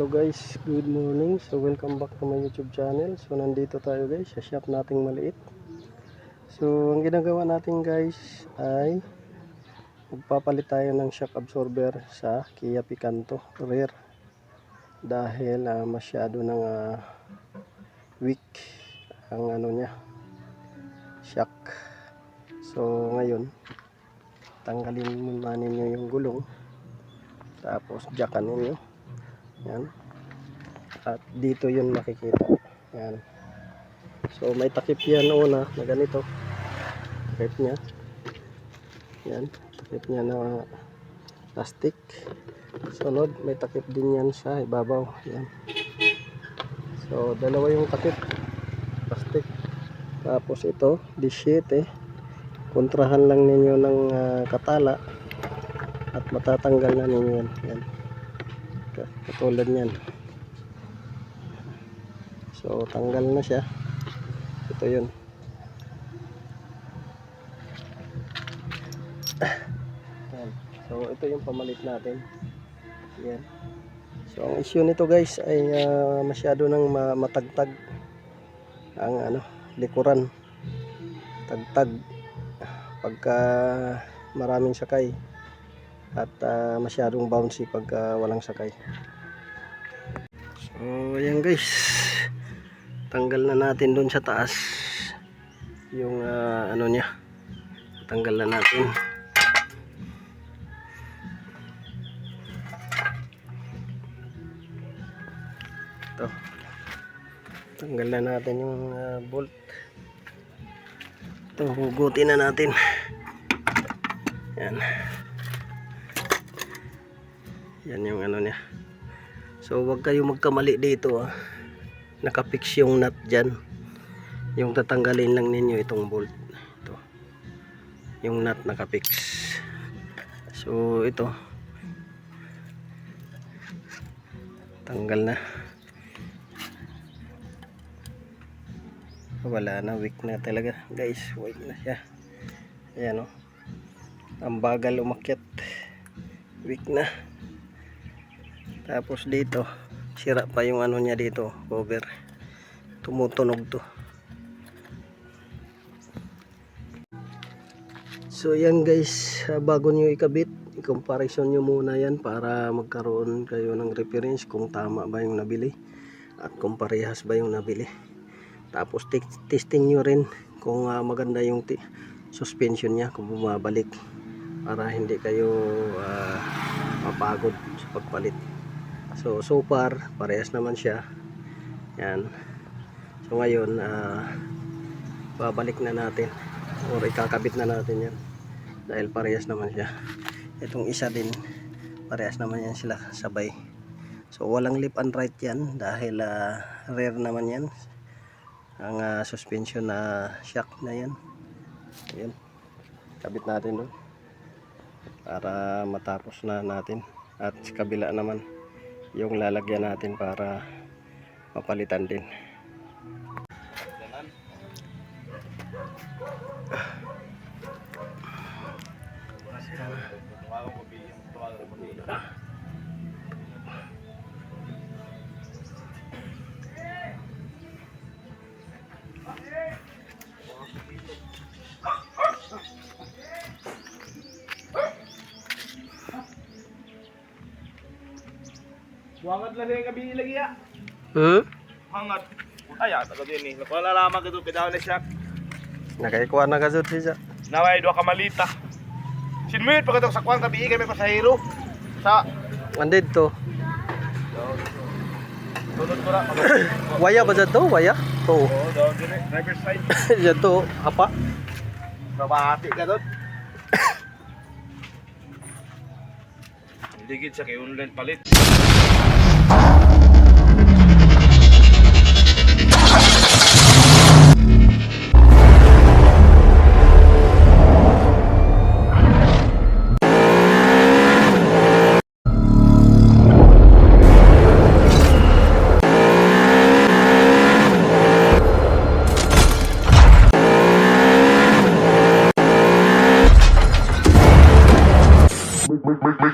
Hello guys, good morning. So welcome back to my YouTube channel. So nandito tayo guys sa shop nating maliit. So ang ginagawa natin guys ay magpapalit tayo ng shock absorber sa Kia Picanto rear dahil masyado ng weak ang niya, shock. So ngayon tanggalin muna ninyo yung gulong, tapos jackan ninyo yan, at dito yun makikita yan. So may takip yan una na ganito, takip nya yan, takip nya na plastic. Sunod may takip din yan sa ibabaw yan. So dalawa yung takip plastic. Tapos ito D7, kontrahan lang ninyo ng katala at matatanggal na ninyo yan, yan. Katulad niyan. So tanggal na siya. Ito yun. Yan. So ito yung pamalit natin. Yan. So ang issue nito guys ay masyado nang matagtag ang likuran. Tagtag pagka maraming sakay at masyadong bouncy pagka walang sakay. So ayan guys, tanggal na natin dun sa taas yung niya, tanggal na natin. Ito, tanggal na natin yung bolt. Ito, hugutin na natin yan. Yan yung niya. So wag kayo magkamali dito nakapix yung nut dyan. Yung tatanggalin lang ninyo itong bolt. Ito, yung nut nakapix. So ito tanggal na. Wala na, weak na talaga guys, weak na siya. Ayan ang bagal umakyat, weak na. Tapos dito sira pa yung niya dito, cover, tumutunog to. So yan guys, bago nyo ikabit, i-comparison nyo muna yan para magkaroon kayo ng reference kung tama ba yung nabili at kung parehas ba yung nabili. Tapos testing nyo rin kung maganda yung suspension nya, kung bumabalik, para hindi kayo mapagod sa pagpalit. So far parehas naman siya yan. So ngayon babalik na natin or ikakabit na natin yan dahil parehas naman siya. Itong isa din parehas naman yan sila sabay. So walang left and right yan dahil rear naman yan ang suspension na shock na yan. Ayan, kabit natin doon para matapos na natin. At sa kabila naman yung lalagyan natin para mapalitan din. Hangat lang yung kabili lagi ya. Hangat. Ay, tago din eh. Wala lamang ito pedaw na siya. Nakaikuha na gazot siya. Naway dua ka malita. Sinmit pagkatok sa kwang kabili kami pasahero. Sa andid to. Tulad ko ra. Waya ba dito? Waya? To. Oo, doon din eh. Driver side. Dito, apa? Kabahati ka doon. Digid sa kay online palit. Make